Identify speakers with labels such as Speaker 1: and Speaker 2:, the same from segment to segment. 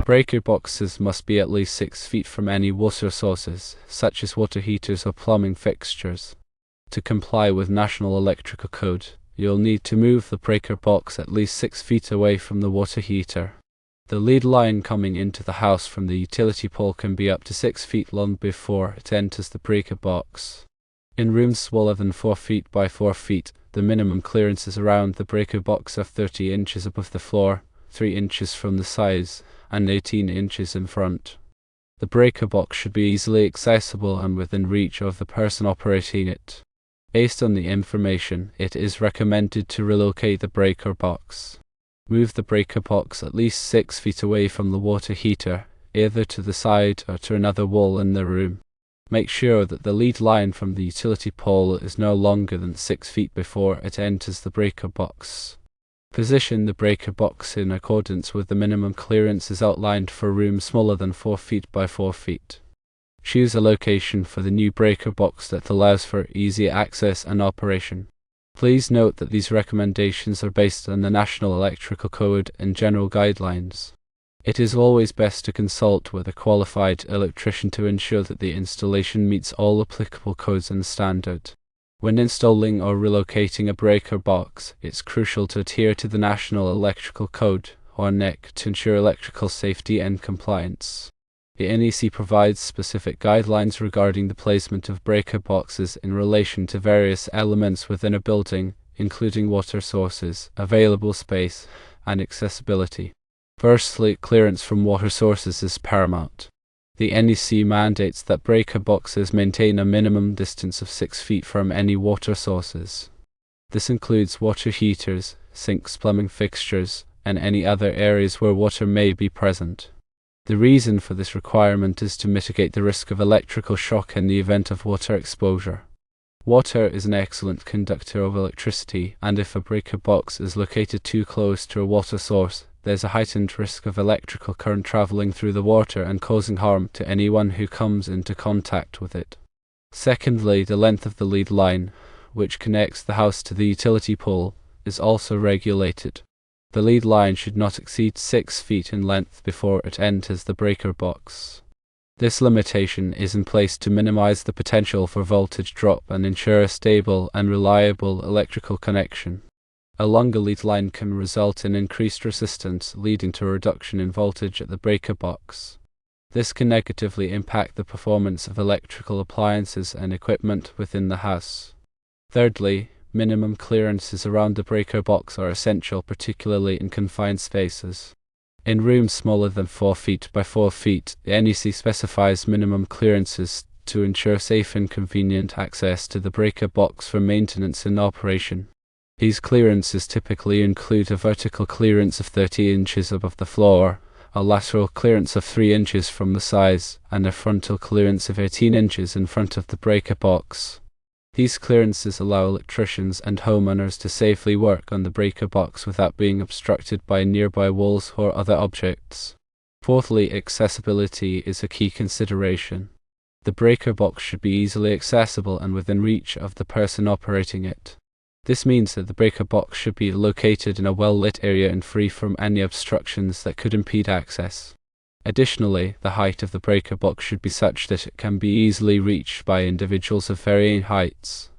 Speaker 1: Breaker boxes must be at least 6 feet from any water sources, such as water heaters or plumbing fixtures. To comply with National Electrical Code, you'll need to move the breaker box at least 6 feet away from the water heater. The lead line coming into the house from the utility pole can be up to 6 feet long before it enters the breaker box. In rooms smaller than 4 feet by 4 feet, the minimum clearances around the breaker box are 30 inches above the floor, 3 inches from the sides, and 18 inches in front. The breaker box should be easily accessible and within reach of the person operating it. Based on the information, it is recommended to relocate the breaker box. Move the breaker box at least 6 feet away from the water heater, either to the side or to another wall in the room. Make sure that the lead line from the utility pole is no longer than 6 feet before it enters the breaker box. Position the breaker box in accordance with the minimum clearances outlined for rooms smaller than 4 feet by 4 feet. Choose a location for the new breaker box that allows for easy access and operation. Please note that these recommendations are based on the National Electrical Code and general guidelines. It is always best to consult with a qualified electrician to ensure that the installation meets all applicable codes and standards. When installing or relocating a breaker box, it's crucial to adhere to the National Electrical Code, or NEC, to ensure electrical safety and compliance. The NEC provides specific guidelines regarding the placement of breaker boxes in relation to various elements within a building, including water sources, available space, and accessibility. Firstly, clearance from water sources is paramount. The NEC mandates that breaker boxes maintain a minimum distance of 6 feet from any water sources. This includes water heaters, sinks, plumbing fixtures, and any other areas where water may be present. The reason for this requirement is to mitigate the risk of electrical shock in the event of water exposure. Water is an excellent conductor of electricity, and if a breaker box is located too close to a water source, there's a heightened risk of electrical current traveling through the water and causing harm to anyone who comes into contact with it. Secondly, the length of the lead line, which connects the house to the utility pole, is also regulated. The lead line should not exceed 6 feet in length before it enters the breaker box. This limitation is in place to minimize the potential for voltage drop and ensure a stable and reliable electrical connection. A longer lead line can result in increased resistance, leading to a reduction in voltage at the breaker box. This can negatively impact the performance of electrical appliances and equipment within the house. Thirdly, minimum clearances around the breaker box are essential, particularly in confined spaces. In rooms smaller than 4 feet by 4 feet, the NEC specifies minimum clearances to ensure safe and convenient access to the breaker box for maintenance and operation. These clearances typically include a vertical clearance of 30 inches above the floor, a lateral clearance of 3 inches from the sides, and a frontal clearance of 18 inches in front of the breaker box. These clearances allow electricians and homeowners to safely work on the breaker box without being obstructed by nearby walls or other objects. Fourthly, accessibility is a key consideration. The breaker box should be easily accessible and within reach of the person operating it. This means that the breaker box should be located in a well-lit area and free from any obstructions that could impede access. Additionally, the height of the breaker box should be such that it can be easily reached by individuals of varying heights.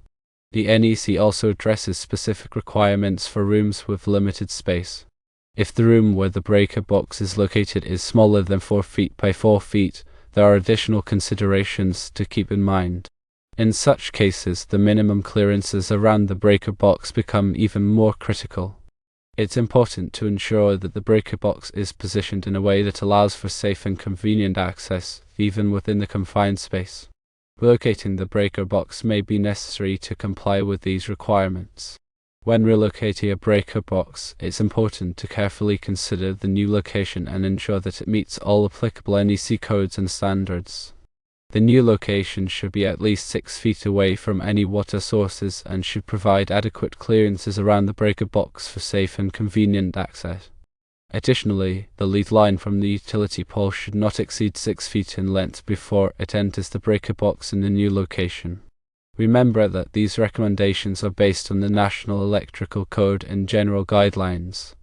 Speaker 1: The NEC also addresses specific requirements for rooms with limited space. If the room where the breaker box is located is smaller than 4 feet by 4 feet, there are additional considerations to keep in mind. In such cases, the minimum clearances around the breaker box become even more critical. It's important to ensure that the breaker box is positioned in a way that allows for safe and convenient access, even within the confined space. Relocating the breaker box may be necessary to comply with these requirements. When relocating a breaker box, it's important to carefully consider the new location and ensure that it meets all applicable NEC codes and standards. The new location should be at least 6 feet away from any water sources and should provide adequate clearances around the breaker box for safe and convenient access. Additionally, the lead line from the utility pole should not exceed 6 feet in length before it enters the breaker box in the new location. Remember that these recommendations are based on the National Electrical Code and general guidelines.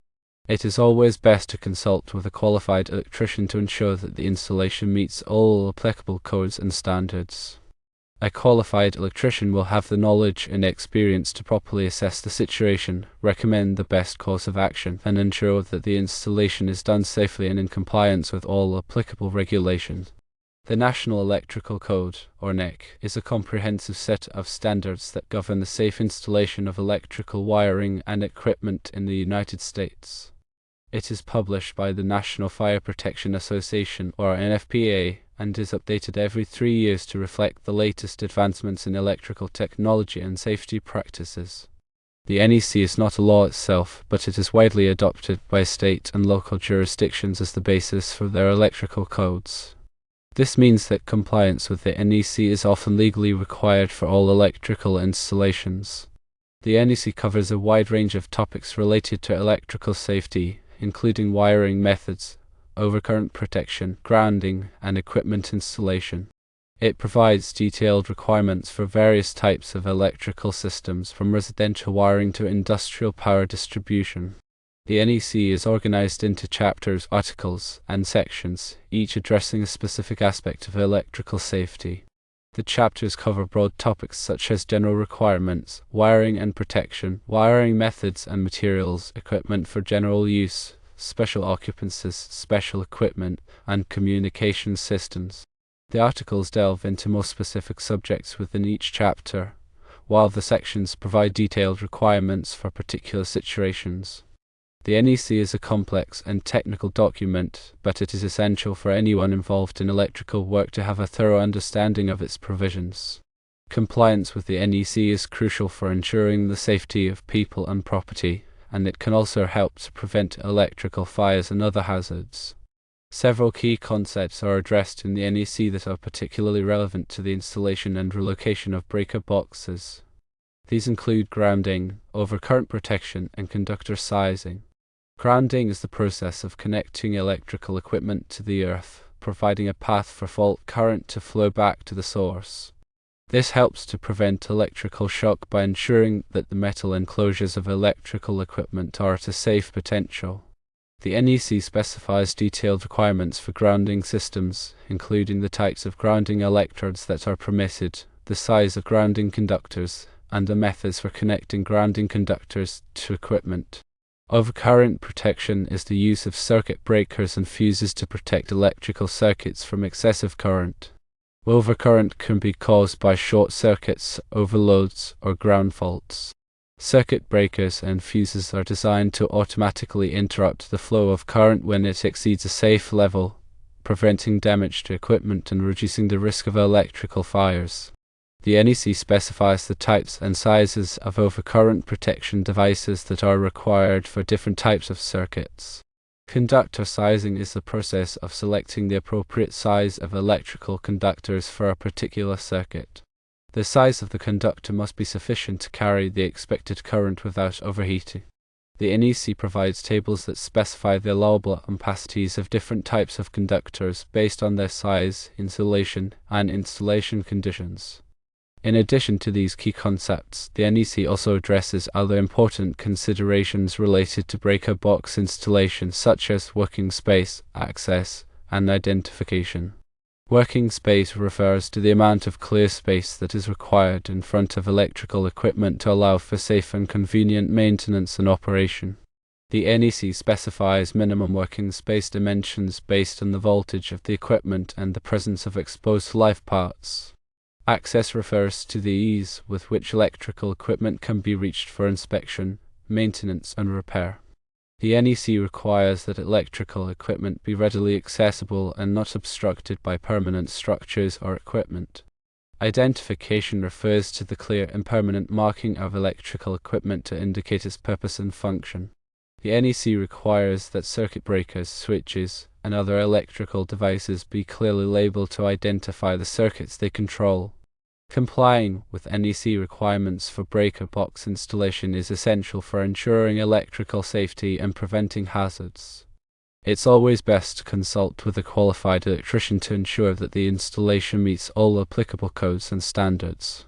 Speaker 1: It is always best to consult with a qualified electrician to ensure that the installation meets all applicable codes and standards. A qualified electrician will have the knowledge and experience to properly assess the situation, recommend the best course of action, and ensure that the installation is done safely and in compliance with all applicable regulations. The National Electrical Code, or NEC, is a comprehensive set of standards that govern the safe installation of electrical wiring and equipment in the United States. It is published by the National Fire Protection Association, or NFPA, and is updated every 3 years to reflect the latest advancements in electrical technology and safety practices. The NEC is not a law itself, but it is widely adopted by state and local jurisdictions as the basis for their electrical codes. This means that compliance with the NEC is often legally required for all electrical installations. The NEC covers a wide range of topics related to electrical safety, including wiring methods, overcurrent protection, grounding, and equipment installation. It provides detailed requirements for various types of electrical systems, from residential wiring to industrial power distribution. The NEC is organized into chapters, articles, and sections, each addressing a specific aspect of electrical safety. The chapters cover broad topics such as general requirements, wiring and protection, wiring methods and materials, equipment for general use, special occupancies, special equipment, and communication systems. The articles delve into more specific subjects within each chapter, while the sections provide detailed requirements for particular situations. The NEC is a complex and technical document, but it is essential for anyone involved in electrical work to have a thorough understanding of its provisions. Compliance with the NEC is crucial for ensuring the safety of people and property, and it can also help to prevent electrical fires and other hazards. Several key concepts are addressed in the NEC that are particularly relevant to the installation and relocation of breaker boxes. These include grounding, overcurrent protection, and conductor sizing. Grounding is the process of connecting electrical equipment to the earth, providing a path for fault current to flow back to the source. This helps to prevent electrical shock by ensuring that the metal enclosures of electrical equipment are at a safe potential. The NEC specifies detailed requirements for grounding systems, including the types of grounding electrodes that are permitted, the size of grounding conductors, and the methods for connecting grounding conductors to equipment. Overcurrent protection is the use of circuit breakers and fuses to protect electrical circuits from excessive current. Overcurrent can be caused by short circuits, overloads, or ground faults. Circuit breakers and fuses are designed to automatically interrupt the flow of current when it exceeds a safe level, preventing damage to equipment and reducing the risk of electrical fires. The NEC specifies the types and sizes of overcurrent protection devices that are required for different types of circuits. Conductor sizing is the process of selecting the appropriate size of electrical conductors for a particular circuit. The size of the conductor must be sufficient to carry the expected current without overheating. The NEC provides tables that specify the allowable ampacities of different types of conductors based on their size, insulation, and installation conditions. In addition to these key concepts, the NEC also addresses other important considerations related to breaker box installation, such as working space, access, and identification. Working space refers to the amount of clear space that is required in front of electrical equipment to allow for safe and convenient maintenance and operation. The NEC specifies minimum working space dimensions based on the voltage of the equipment and the presence of exposed live parts. Access refers to the ease with which electrical equipment can be reached for inspection, maintenance, and repair. The NEC requires that electrical equipment be readily accessible and not obstructed by permanent structures or equipment. Identification refers to the clear and permanent marking of electrical equipment to indicate its purpose and function. The NEC requires that circuit breakers, switches, and other electrical devices be clearly labeled to identify the circuits they control. Complying with NEC requirements for breaker box installation is essential for ensuring electrical safety and preventing hazards. It's always best to consult with a qualified electrician to ensure that the installation meets all applicable codes and standards.